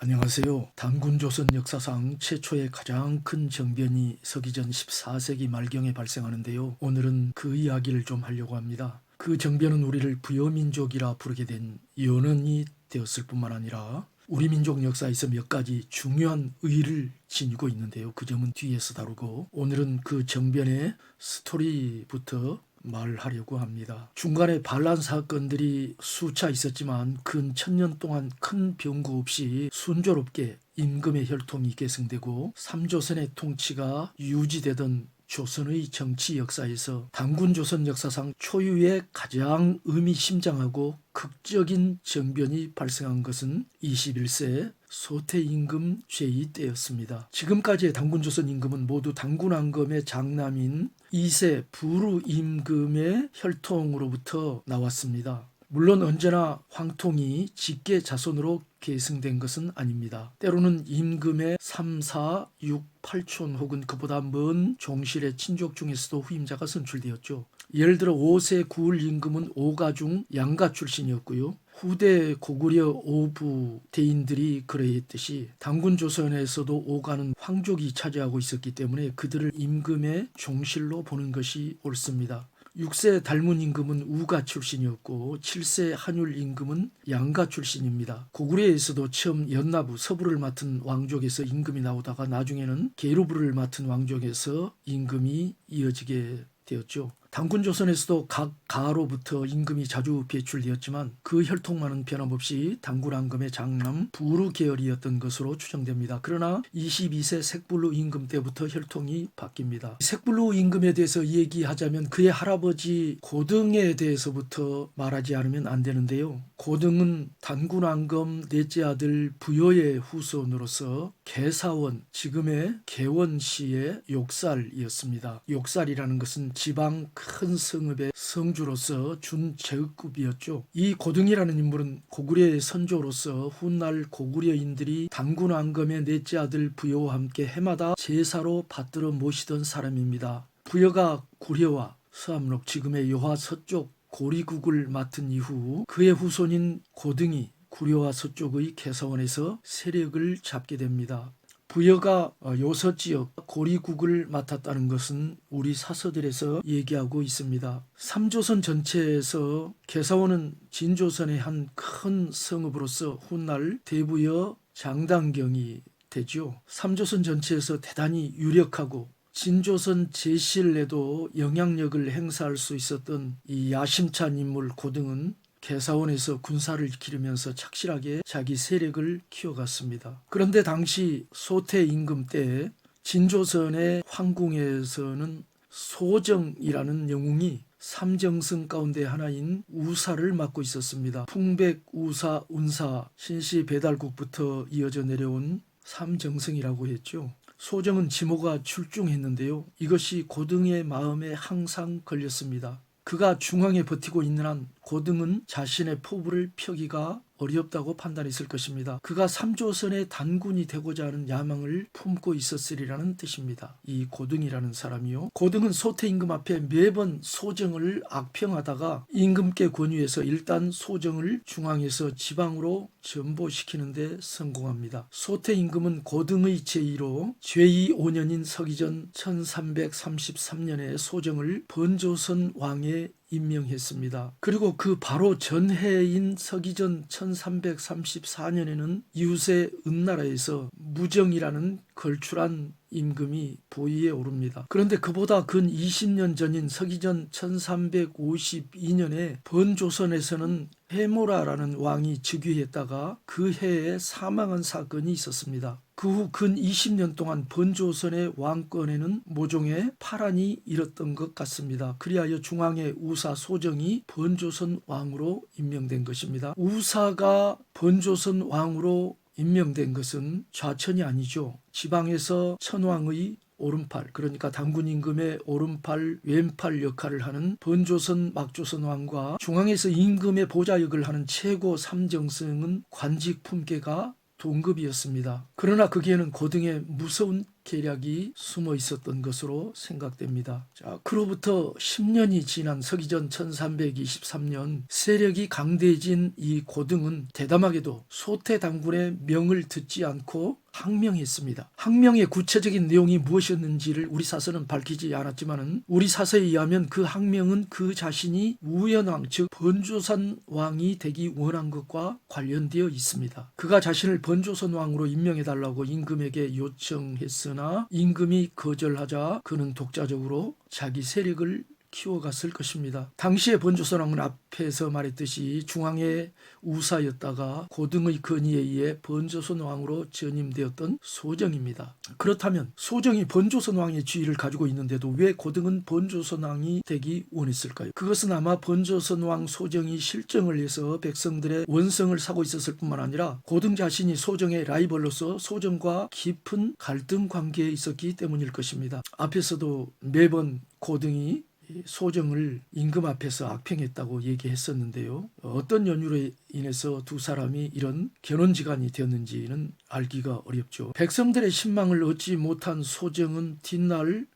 안녕하세요. 단군조선 역사상 최초의 가장 큰 정변이 서기전 14세기 말경에 발생하는데요. 오늘은 그 이야기를 좀 하려고 합니다. 그 정변은 우리를 부여민족이라 부르게 된 연원이 되었을 뿐만 아니라 우리 민족 역사에서 몇 가지 중요한 의의를 지니고 있는데요. 그 점은 뒤에서 다루고 오늘은 그 정변의 스토리부터 말하려고 합니다. 중간에 반란 사건들이 수차 있었지만 근 1000년 동안 큰 변구 없이 순조롭게 임금의 혈통이 계승되고 삼조선의 통치가 유지되던 조선의 정치 역사에서 단군조선 역사상 초유의 가장 의미심장하고 극적인 정변이 발생한 것은 21세 소태임금 제위 때였습니다. 지금까지의 단군조선 임금은 모두 단군왕검의 장남인 2세 부루임금의 혈통으로부터 나왔습니다. 물론 언제나 황통이 직계 자손으로 계승된 것은 아닙니다. 때로는 임금의 3, 4, 6, 8촌 혹은 그보다 먼 종실의 친족 중에서도 후임자가 선출되었죠. 예를 들어 5세 구울 임금은 오가 중 양가 출신이었고요. 후대 고구려 오부 대인들이 그러했듯이 단군조선에서도 오가는 황족이 차지하고 있었기 때문에 그들을 임금의 종실로 보는 것이 옳습니다. 6세 달문 임금은 우가 출신이었고 7세 한율 임금은 양가 출신입니다. 고구려에서도 처음 연나부 서부를 맡은 왕족에서 임금이 나오다가 나중에는 계루부를 맡은 왕족에서 임금이 이어지게 되었죠. 단군조선에서도 각 가로부터 임금이 자주 배출되었지만 그 혈통만은 변함없이 단군왕검의 장남 부루 계열이었던 것으로 추정됩니다. 그러나 22세 색불루 임금 때부터 혈통이 바뀝니다. 색불루 임금에 대해서 얘기하자면 그의 할아버지 고등에 대해서부터 말하지 않으면 안 되는데요. 고등은 단군왕검 넷째 아들 부여의 후손으로서 개사원, 지금의 개원시의 욕살이었습니다. 욕살이라는 것은 지방 큰 성읍의 성주로서 준제급이었죠. 이 고등이라는 인물은 고구려의 선조로서 훗날 고구려인들이 단군왕검의 넷째 아들 부여와 함께 해마다 제사로 받들어 모시던 사람입니다. 부여가 구려와 서암록 지금의 여화 서쪽 고리국을 맡은 이후 그의 후손인 고등이 구려와 서쪽의 개사원에서 세력을 잡게 됩니다. 부여가 요서지역 고리국을 맡았다는 것은 우리 사서들에서 얘기하고 있습니다. 삼조선 전체에서 개사원은 진조선의 한 큰 성읍으로서 훗날 대부여 장당경이 되죠. 삼조선 전체에서 대단히 유력하고 진조선 제실에도 영향력을 행사할 수 있었던 이 야심찬 인물 고등은 개사원에서 군사를 기르면서 착실하게 자기 세력을 키워갔습니다. 그런데 당시 소태 임금 때 진조선의 황궁에서는 소정이라는 영웅이 삼정승 가운데 하나인 우사를 맡고 있었습니다. 풍백, 우사, 운사, 신시 배달국부터 이어져 내려온 삼정승이라고 했죠. 소정은 지모가 출중했는데요. 이것이 고등의 마음에 항상 걸렸습니다. 그가 중앙에 버티고 있는 한 고등은 자신의 포부를 펴기가 어렵다고 판단했을 것입니다. 그가 삼조선의 단군이 되고자 하는 야망을 품고 있었으리라는 뜻입니다. 이 고등이라는 사람이요. 고등은 소태 임금 앞에 매번 소정을 악평하다가 임금께 권유해서 일단 소정을 중앙에서 지방으로 전보시키는 데 성공합니다. 소태 임금은 고등의 제의로 죄의 5년인 서기전 1333년에 소정을 번조선 왕에 임명했습니다. 그리고 그 바로 전해인 서기전 1334년에는 이웃의 은나라에서 무정이라는 걸출한 임금이 보위에 오릅니다. 그런데 그보다 근 20년 전인 서기전 1352년에 번조선에서는 해모라라는 왕이 즉위했다가 그 해에 사망한 사건이 있었습니다. 그 후 근 20년 동안 번조선의 왕권에는 모종의 파란이 일었던 것 같습니다. 그리하여 중앙의 우사 소정이 번조선 왕으로 임명된 것입니다. 우사가 번조선 왕으로 임명된 것은 좌천이 아니죠. 지방에서 천왕의 오른팔, 그러니까 단군 임금의 오른팔 왼팔 역할을 하는 번조선 막조선 왕과 중앙에서 임금의 보좌역을 하는 최고 삼정승은 관직 품계가 동급이었습니다. 그러나 거기에는 고등의 무서운 계략이 숨어 있었던 것으로 생각됩니다. 자, 그로부터 10년이 지난 서기전 1323년 세력이 강대해진 이 고등은 대담하게도 소태 당군의 명을 듣지 않고 항명했습니다. 항명의 구체적인 내용이 무엇이었는지를 우리 사서는 밝히지 않았지만 우리 사서에 의하면 그 항명은 그 자신이 우연왕 즉 번조선 왕이 되기 원한 것과 관련되어 있습니다. 그가 자신을 번조선 왕으로 임명해달라고 임금에게 요청했으나 임금이 거절하자 그는 독자적으로 자기 세력을 키워갔을 것입니다. 당시의 번조선 왕은 앞에서 말했듯이 중앙의 우사였다가 고등의 건의에 의해 번조선 왕으로 전임되었던 소정입니다. 그렇다면 소정이 번조선 왕의 지위를 가지고 있는데도 왜 고등은 번조선 왕이 되기 원했을까요? 그것은 아마 번조선 왕 소정이 실정을 해서 백성들의 원성을 사고 있었을 뿐만 아니라 고등 자신이 소정의 라이벌로서 소정과 깊은 갈등 관계에 있었기 때문일 것입니다. 앞에서도 매번 고등이 소정을 임금 앞에서 악평했다고 얘기했었는데요. 어떤 연유로 인해서 두 사람이 이런 견혼지간이 되었는지는 알기가 어렵죠. 백성들의 신망을 얻지 못한 소정은 뒷날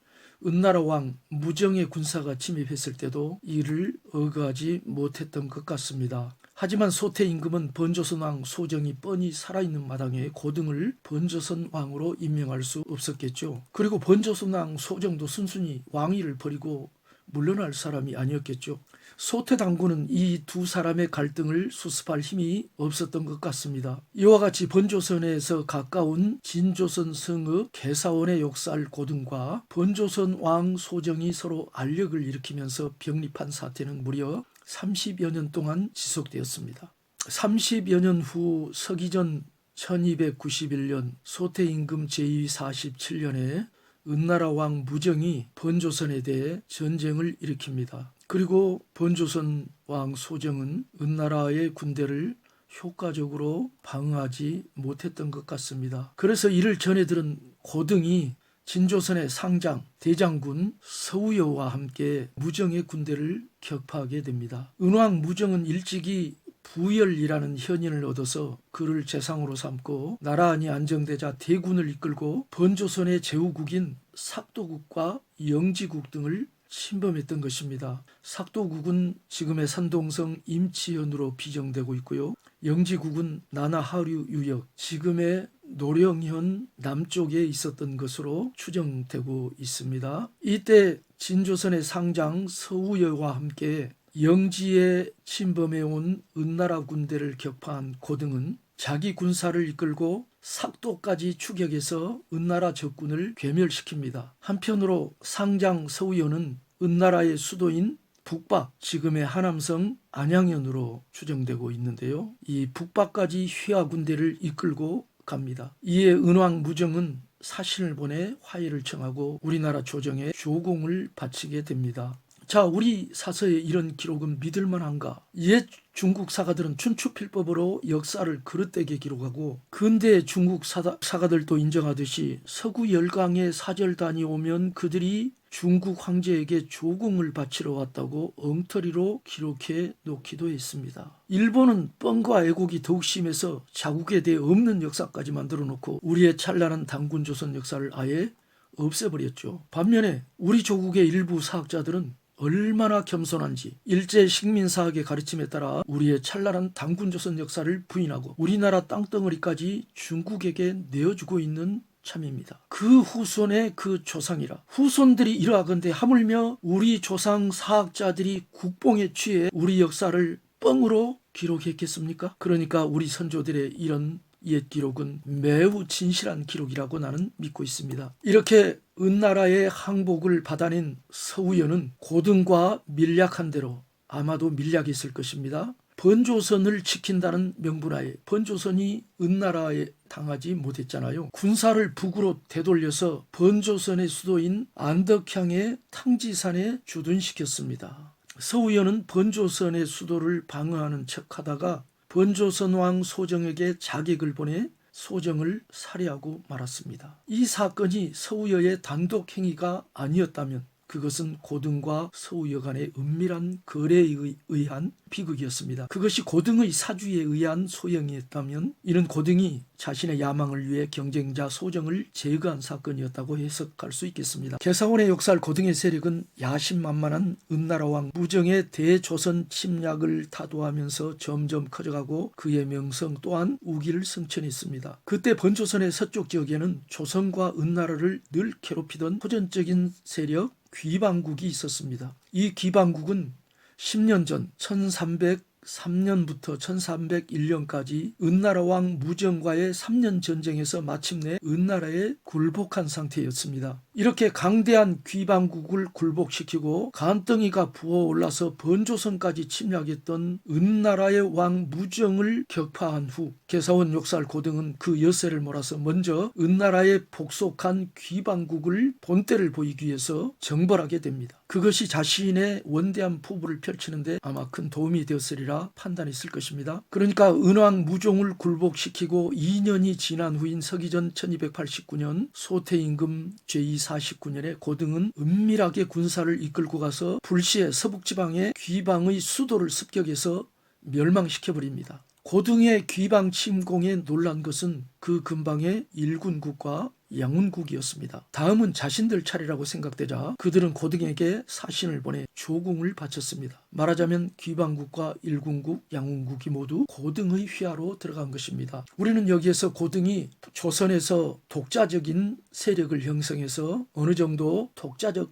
은나라 왕 무정의 군사가 침입했을 때도 이를 억하지 못했던 것 같습니다. 하지만 소태 임금은 번조선 왕 소정이 뻔히 살아있는 마당에 고등을 번조선 왕으로 임명할 수 없었겠죠. 그리고 번조선 왕 소정도 순순히 왕위를 버리고 물러날 사람이 아니었겠죠. 소태 당군은 이 두 사람의 갈등을 수습할 힘이 없었던 것 같습니다. 이와 같이 번조선에서 가까운 진조선 성읍 개사원의 욕살 고등과 번조선 왕 소정이 서로 알력을 일으키면서 병립한 사태는 무려 30여 년 동안 지속되었습니다. 30여 년 후 서기전 1291년 소태 임금 제2 47년에 은나라 왕 무정이 번조선에 대해 전쟁을 일으킵니다. 그리고 번조선 왕 소정은 은나라의 군대를 효과적으로 방어하지 못했던 것 같습니다. 그래서 이를 전해 들은 고등이 진조선의 상장, 대장군 서우여와 함께 무정의 군대를 격파하게 됩니다. 은왕 무정은 일찍이 부열이라는 현인을 얻어서 그를 재상으로 삼고 나라안이 안정되자 대군을 이끌고 번조선의 제후국인 삭도국과 영지국 등을 침범했던 것입니다. 삭도국은 지금의 산동성 임치현으로 비정되고 있고요. 영지국은 나나하류 유역, 지금의 노령현 남쪽에 있었던 것으로 추정되고 있습니다. 이때 진조선의 상장 서우여와 함께 영지에 침범해온 은나라 군대를 격파한 고등은 자기 군사를 이끌고 삭도까지 추격해서 은나라 적군을 괴멸시킵니다. 한편으로 상장 서우여는 은나라의 수도인 북박, 지금의 하남성 안양현으로 추정되고 있는데요. 이 북박까지 휘하 군대를 이끌고 갑니다. 이에 은왕 무정은 사신을 보내 화해를 청하고 우리나라 조정에 조공을 바치게 됩니다. 자, 우리 사서에 이런 기록은 믿을만한가? 옛 중국 사가들은 춘추필법으로 역사를 그릇되게 기록하고 근대 중국 사가들도 인정하듯이 서구 열강의 사절단이 오면 그들이 중국 황제에게 조공을 바치러 왔다고 엉터리로 기록해 놓기도 했습니다. 일본은 뻥과 애국이 더욱 심해서 자국에 대해 없는 역사까지 만들어 놓고 우리의 찬란한 당군 조선 역사를 아예 없애버렸죠. 반면에 우리 조국의 일부 사학자들은 얼마나 겸손한지 일제 식민사학의 가르침에 따라 우리의 찬란한 당군조선 역사를 부인하고 우리나라 땅덩어리까지 중국에게 내어주고 있는 참입니다. 그 후손의 그 조상이라. 후손들이 이러하건대 하물며 우리 조상 사학자들이 국뽕에 취해 우리 역사를 뻥으로 기록했겠습니까? 그러니까 우리 선조들의 이런 옛 기록은 매우 진실한 기록이라고 나는 믿고 있습니다. 이렇게 은나라의 항복을 받아낸 서우여는 고등과 밀약한 대로 아마도 밀약이 있을 것입니다. 번조선을 지킨다는 명분하에 번조선이 은나라에 당하지 못했잖아요. 군사를 북으로 되돌려서 번조선의 수도인 안덕향의 탕지산에 주둔시켰습니다. 서우여는 번조선의 수도를 방어하는 척하다가 번조선 왕 소정에게 자객을 보내 소정을 살해하고 말았습니다. 이 사건이 서우여의 단독 행위가 아니었다면 그것은 고등과 서우여 간의 은밀한 거래에 의한 비극이었습니다. 그것이 고등의 사주에 의한 소형이었다면 이는 고등이 자신의 야망을 위해 경쟁자 소정을 제거한 사건이었다고 해석할 수 있겠습니다. 개사원의 역사를 고등의 세력은 야심만만한 은나라왕 무정의 대조선 침략을 타도하면서 점점 커져가고 그의 명성 또한 우기를 성천했습니다. 그때 번조선의 서쪽 지역에는 조선과 은나라를 늘 괴롭히던 호전적인 세력 귀방국이 있었습니다. 이 귀방국은 10년 전 1303년부터 1301년까지 은나라 왕 무정과의 3년 전쟁에서 마침내 은나라에 굴복한 상태였습니다. 이렇게 강대한 귀방국을 굴복시키고 간덩이가 부어올라서 번조선까지 침략했던 은나라의 왕 무정을 격파한 후 개사원 욕살 고등은 그 여세를 몰아서 먼저 은나라에 복속한 귀방국을 본때를 보이기 위해서 정벌하게 됩니다. 그것이 자신의 원대한 포부를 펼치는데 아마 큰 도움이 되었으리라 판단했을 것입니다. 그러니까 은왕 무종을 굴복시키고 2년이 지난 후인 서기전 1289년 소태임금 제249년에 고등은 은밀하게 군사를 이끌고 가서 불시에 서북지방의 귀방의 수도를 습격해서 멸망시켜버립니다. 고등의 귀방 침공에 놀란 것은 그 근방의 일군국과 양운국이었습니다. 다음은 자신들 차례라고 생각되자 그들은 고등에게 사신을 보내 조공을 바쳤습니다. 말하자면 귀방국과 일군국, 양운국이 모두 고등의 휘하로 들어간 것입니다. 우리는 여기에서 고등이 조선에서 독자적인 세력을 형성해서 어느 정도 독자적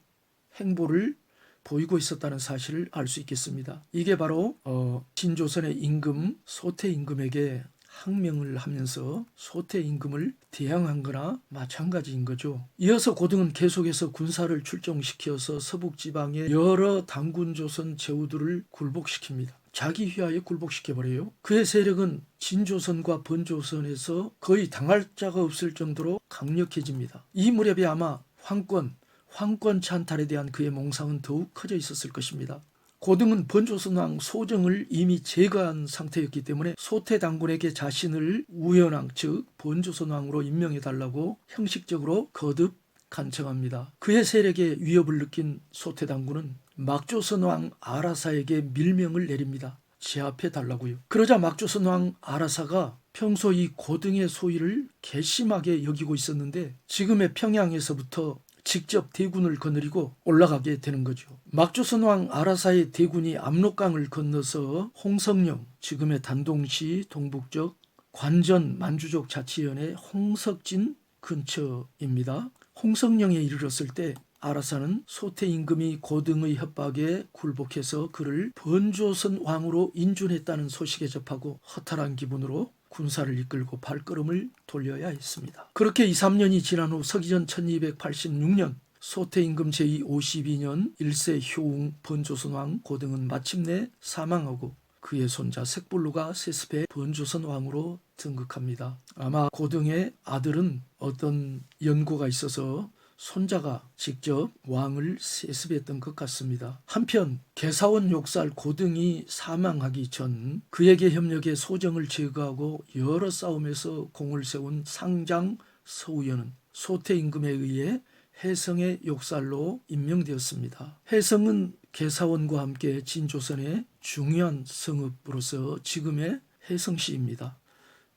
행보를 보이고 있었다는 사실을 알 수 있겠습니다. 이게 바로 진조선의 임금 소태임금에게 항명을 하면서 소태임금을 대항한 거나 마찬가지인 거죠. 이어서 고등은 계속해서 군사를 출정시켜서 서북지방의 여러 단군조선 제후들을 굴복시킵니다. 자기 휘하에 굴복시켜버려요. 그의 세력은 진조선과 번조선에서 거의 당할 자가 없을 정도로 강력해집니다. 이 무렵에 아마 황권 찬탈에 대한 그의 몽상은 더욱 커져 있었을 것입니다. 고등은 번조선왕 소정을 이미 제거한 상태였기 때문에 소태당군에게 자신을 우현왕 즉 번조선왕으로 임명해달라고 형식적으로 거듭 간청합니다. 그의 세력에 위협을 느낀 소태당군은 막조선왕 아라사에게 밀명을 내립니다. 제압해달라고요. 그러자 막조선왕 아라사가 평소 이 고등의 소위를 괘씸하게 여기고 있었는데 지금의 평양에서부터 직접 대군을 거느리고 올라가게 되는 거죠. 막조선왕 아라사의 대군이 압록강을 건너서 홍성령, 지금의 단동시 동북쪽 관전 만주족 자치현의 홍석진 근처입니다. 홍성령에 이르렀을 때 아라사는 소태임금이 고등의 협박에 굴복해서 그를 번조선 왕으로 인준했다는 소식에 접하고 허탈한 기분으로 군사를 이끌고 발걸음을 돌려야 했습니다. 그렇게 2, 3년이 지난 후 서기전 1286년 소태임금 제52년 1세 효웅 번조선왕 고등은 마침내 사망하고 그의 손자 색불루가 세습해 번조선 왕으로 등극합니다. 아마 고등의 아들은 어떤 연고가 있어서 손자가 직접 왕을 세습했던 것 같습니다. 한편 개사원 욕살 고등이 사망하기 전 그에게 협력해 소정을 제거하고 여러 싸움에서 공을 세운 상장 서우여는 소태임금에 의해 해성의 욕살로 임명되었습니다. 해성은 개사원과 함께 진조선의 중요한 성읍으로서 지금의 해성시입니다.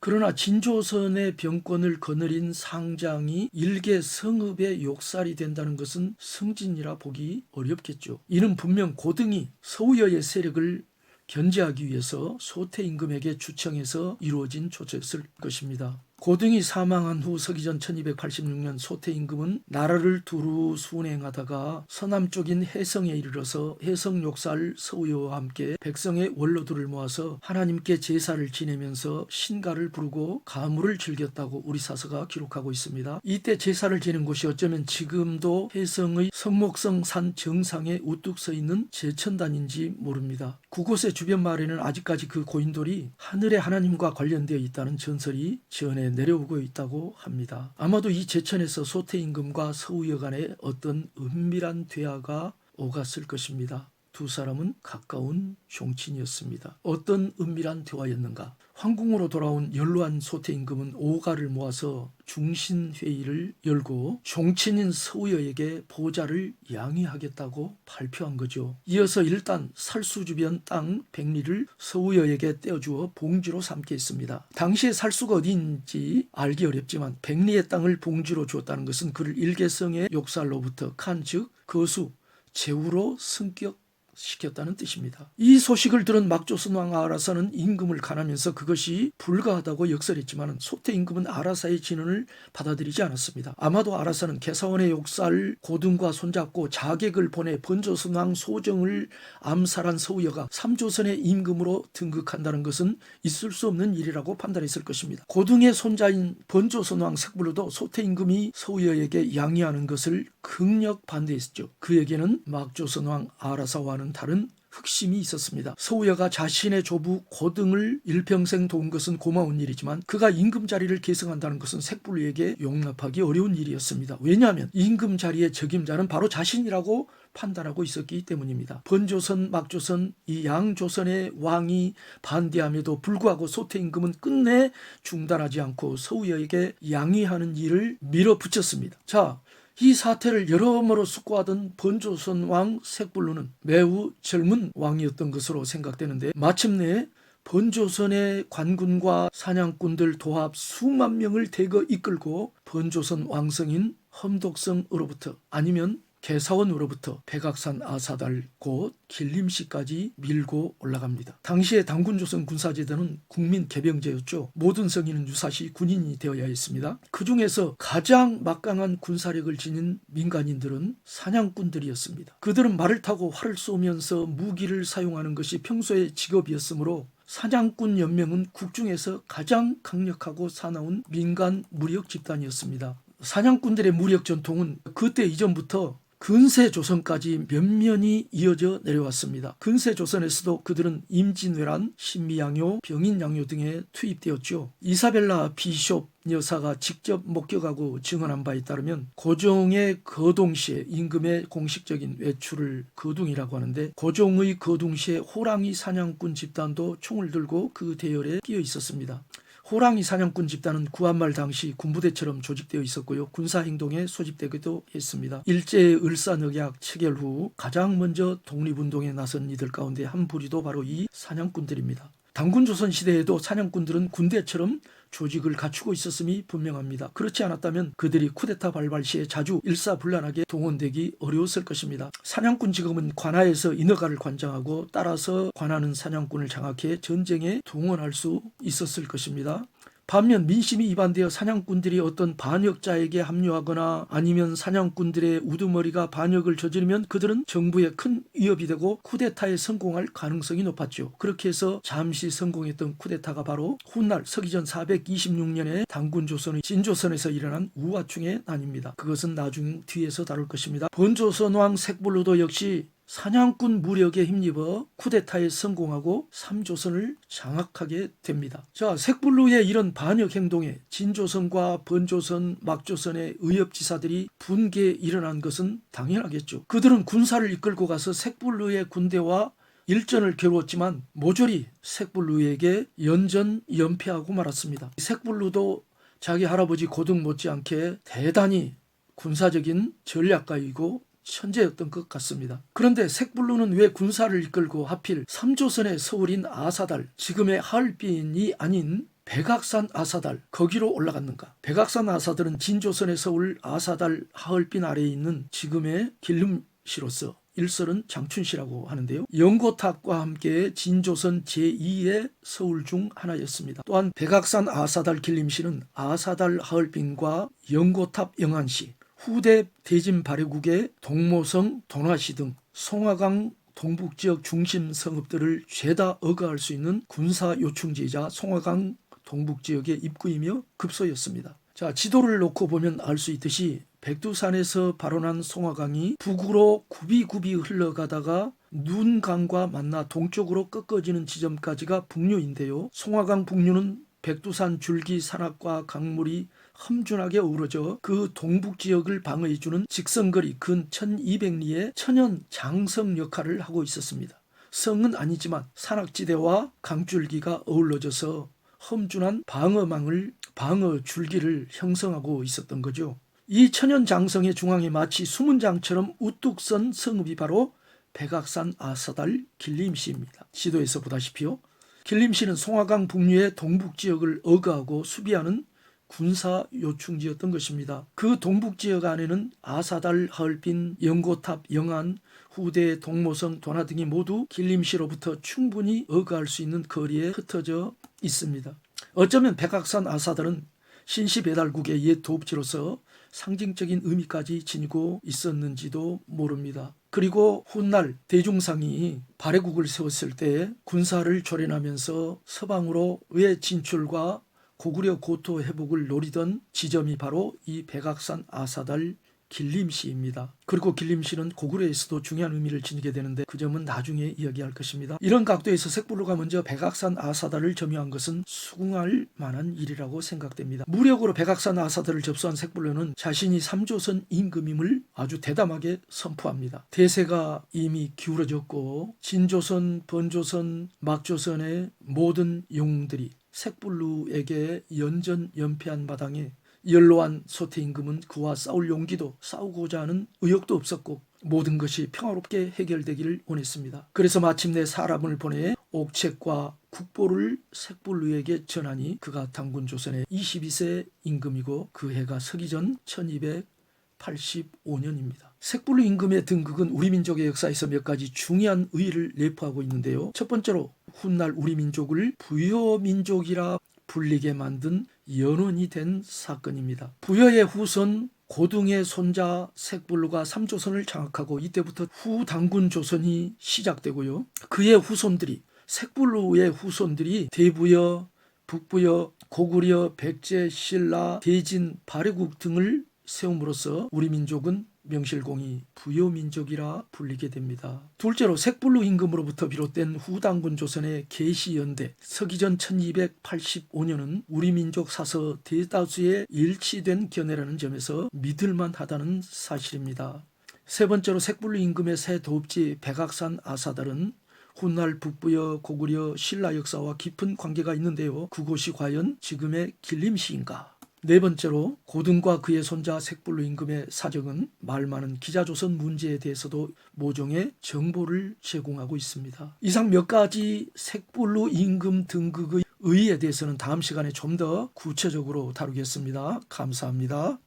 그러나 진조선의 병권을 거느린 상장이 일개 성읍의 욕살이 된다는 것은 승진이라 보기 어렵겠죠. 이는 분명 고등이 서우여의 세력을 견제하기 위해서 소태임금에게 추청해서 이루어진 조처였을 것입니다. 고등이 사망한 후 서기전 1286년 소태임금은 나라를 두루 순행하다가 서남쪽인 해성에 이르러서 해성욕살 서우여와 함께 백성의 원로들을 모아서 하나님께 제사를 지내면서 신가를 부르고 가물을 즐겼다고 우리 사서가 기록하고 있습니다. 이때 제사를 지낸 곳이 어쩌면 지금도 해성의 성목성 산 정상에 우뚝 서 있는 제천단인지 모릅니다. 그곳의 주변 마을에는 아직까지 그 고인돌이 하늘의 하나님과 관련되어 있다는 전설이 전해 내려오고 있다고 합니다. 아마도 이 제천에서 소태임금과 서우여 간에 어떤 은밀한 대화가 오갔을 것입니다. 두 사람은 가까운 종친이었습니다. 어떤 은밀한 대화였는가? 황궁으로 돌아온 연로한 소태임금은 오가를 모아서 중신회의를 열고 종친인 서우여에게 보좌를 양위하겠다고 발표한 거죠. 이어서 일단 살수 주변 땅 100리를 서우여에게 떼어주어 봉지로 삼게 했습니다. 당시에 살수가 어디인지 알기 어렵지만 100리의 땅을 봉지로 주었다는 것은 그를 일개성의 욕살로부터 칸 즉 거수, 제후로 승격시켰다는 뜻입니다. 이 소식을 들은 막조선 왕 아라사는 임금을 간하면서 그것이 불가하다고 역설했지만 소태 임금은 아라사의 진언을 받아들이지 않았습니다. 아마도 아라사는 개사원의 욕살 고등과 손잡고 자객을 보내 번조선 왕 소정을 암살한 서우여가 삼조선의 임금으로 등극한다는 것은 있을 수 없는 일이라고 판단했을 것입니다. 고등의 손자인 번조선 왕 색불로도 소태 임금이 서우여에게 양위하는 것을 극력 반대했죠. 그에게는 막조선 왕 아라사와는 다른 흑심이 있었습니다. 서우여가 자신의 조부 고등을 일평생 도운 것은 고마운 일이지만 그가 임금 자리를 계승한다는 것은 색불로에게 용납하기 어려운 일이었습니다. 왜냐하면 임금 자리의 적임자는 바로 자신이라고 판단하고 있었기 때문입니다. 번조선, 막조선 이 양조선의 왕이 반대함에도 불구하고 소태 임금은 끝내 중단하지 않고 서우여에게 양위하는 일을 밀어붙였습니다. 자, 이 사태를 여러모로 숙고하던 번조선 왕 색불로는 매우 젊은 왕이었던 것으로 생각되는데 마침내 번조선의 관군과 사냥꾼들 도합 수만 명을 대거 이끌고 번조선 왕성인 험독성으로부터 아니면 개사원으로부터 백악산 아사달 곧 길림시까지 밀고 올라갑니다. 당시의 당군조선 군사제도는 국민 개병제였죠. 모든 성인은 유사시 군인이 되어야 했습니다. 그 중에서 가장 막강한 군사력을 지닌 민간인들은 사냥꾼들이었습니다. 그들은 말을 타고 활을 쏘면서 무기를 사용하는 것이 평소의 직업이었으므로 사냥꾼 연명은 국중에서 가장 강력하고 사나운 민간 무력 집단이었습니다. 사냥꾼들의 무력 전통은 그때 이전부터 근세 조선까지 면면이 이어져 내려왔습니다. 근세 조선에서도 그들은 임진왜란, 신미양요, 병인양요 등에 투입되었죠. 이사벨라 비숍 여사가 직접 목격하고 증언한 바에 따르면 고종의 거동시에 임금의 공식적인 외출을 거둥이라고 하는데 고종의 거둥시에 호랑이 사냥꾼 집단도 총을 들고 그 대열에 끼어 있었습니다. 호랑이 사냥꾼 집단은 구한말 당시 군부대처럼 조직되어 있었고요. 군사행동에 소집되기도 했습니다. 일제의 을사늑약 체결 후 가장 먼저 독립운동에 나선 이들 가운데 한 부류도 바로 이 사냥꾼들입니다. 당군조선 시대에도 사냥꾼들은 군대처럼 조직을 갖추고 있었음이 분명합니다. 그렇지 않았다면 그들이 쿠데타 발발 시에 자주 일사불란하게 동원되기 어려웠을 것입니다. 사냥꾼 직업은 관하에서 인허가를 관장하고 따라서 관하는 사냥꾼을 장악해 전쟁에 동원할 수 있었을 것입니다. 반면 민심이 이반되어 사냥꾼들이 어떤 반역자에게 합류하거나 아니면 사냥꾼들의 우두머리가 반역을 저지르면 그들은 정부에 큰 위협이 되고 쿠데타에 성공할 가능성이 높았죠. 그렇게 해서 잠시 성공했던 쿠데타가 바로 훗날 서기전 426년에 당군조선의 진조선에서 일어난 우화충의 난입니다. 그것은 나중 뒤에서 다룰 것입니다. 번조선 왕 색불로도 역시 사냥꾼 무력에 힘입어 쿠데타에 성공하고 삼조선을 장악하게 됩니다. 자, 색불로의 이런 반역 행동에 진조선과 번조선, 막조선의 의협지사들이 분개에 일어난 것은 당연하겠죠. 그들은 군사를 이끌고 가서 색불로의 군대와 일전을 겨루었지만 모조리 색불로에게 연전 연패하고 말았습니다. 색불로도 자기 할아버지 고등 못지않게 대단히 군사적인 전략가이고 천재였던 것 같습니다. 그런데 색불로는 왜 군사를 이끌고 하필 삼조선의 서울인 아사달, 지금의 하얼빈이 아닌 백악산 아사달 거기로 올라갔는가? 백악산 아사달은 진조선의 서울 아사달 하얼빈 아래에 있는 지금의 길림시로서 일설은 장춘시라고 하는데요. 연고탑과 함께 진조선 제2의 서울 중 하나였습니다. 또한 백악산 아사달 길림시는 아사달 하얼빈과 연고탑 영안시, 후대 대진 발해국의 동모성, 돈화시 등 송화강 동북지역 중심 성읍들을 죄다 억가할 수 있는 군사 요충지이자 송화강 동북지역의 입구이며 급소였습니다. 자, 지도를 놓고 보면 알 수 있듯이 백두산에서 발원한 송화강이 북으로 굽이굽이 흘러가다가 눈강과 만나 동쪽으로 꺾어지는 지점까지가 북류인데요. 송화강 북류는 백두산 줄기 산악과 강물이 험준하게 어우러져 그 동북지역을 방어해주는 직선거리 근 1200리의 천연 장성 역할을 하고 있었습니다. 성은 아니지만 산악지대와 강줄기가 어우러져서 험준한 방어 줄기를 형성하고 있었던 거죠. 이 천연장성의 중앙에 마치 수문장처럼 우뚝 선 성읍이 바로 백악산 아사달 길림시입니다. 지도에서 보다시피요. 길림시는 송화강 북류의 동북지역을 어그하고 수비하는 군사 요충지였던 것입니다. 그 동북지역 안에는 아사달, 하얼빈, 연고탑, 영안, 후대, 동모성, 도나 등이 모두 길림시로부터 충분히 어그할 수 있는 거리에 흩어져 있습니다. 어쩌면 백악산 아사달은 신시배달국의 옛 도읍지로서 상징적인 의미까지 지니고 있었는지도 모릅니다. 그리고 훗날 대중상이 발해국을 세웠을 때 군사를 조련하면서 서방으로의 진출과 고구려 고토 회복을 노리던 지점이 바로 이 백악산 아사달 길림시입니다. 그리고 길림시는 고구려에서도 중요한 의미를 지니게 되는데 그 점은 나중에 이야기할 것입니다. 이런 각도에서 색불로가 먼저 백악산 아사달을 점유한 것은 수긍할 만한 일이라고 생각됩니다. 무력으로 백악산 아사달을 접수한 색불로는 자신이 삼조선 임금임을 아주 대담하게 선포합니다. 대세가 이미 기울어졌고 진조선, 번조선, 막조선의 모든 영웅들이 색불루에게 연전연패한 마당에 연로한 소태임금은 그와 싸울 용기도 싸우고자 하는 의욕도 없었고 모든 것이 평화롭게 해결되기를 원했습니다. 그래서 마침내 사람을 보내 옥책과 국보를 색불루에게 전하니 그가 당군조선의 22세 임금이고 그 해가 서기전 1285년입니다. 색불루 임금의 등극은 우리 민족의 역사에서 몇 가지 중요한 의의를 내포하고 있는데요. 첫 번째로 훗날 우리 민족을 부여민족이라 불리게 만든 연원이 된 사건입니다. 부여의 후손 고등의 손자 색불루가 삼조선을 장악하고 이때부터 후당군 조선이 시작되고요. 그의 후손들이 색불루의 후손들이 대부여, 북부여, 고구려, 백제, 신라, 대진, 발해국 등을 세움으로써 우리 민족은 명실공히 부여민족이라 불리게 됩니다. 둘째로 색불루 임금으로부터 비롯된 후당군 조선의 계시연대 서기전 1285년은 우리 민족 사서 대다수의 일치된 견해라는 점에서 믿을만하다는 사실입니다. 세 번째로 색불루 임금의 새 도읍지 백악산 아사달은 훗날 북부여, 고구려, 신라 역사와 깊은 관계가 있는데요. 그곳이 과연 지금의 길림시인가? 네 번째로 고등과 그의 손자 색불루 임금의 사정은 말 많은 기자조선 문제에 대해서도 모종의 정보를 제공하고 있습니다. 이상 몇 가지 색불루 임금 등극의 의의에 대해서는 다음 시간에 좀 더 구체적으로 다루겠습니다. 감사합니다.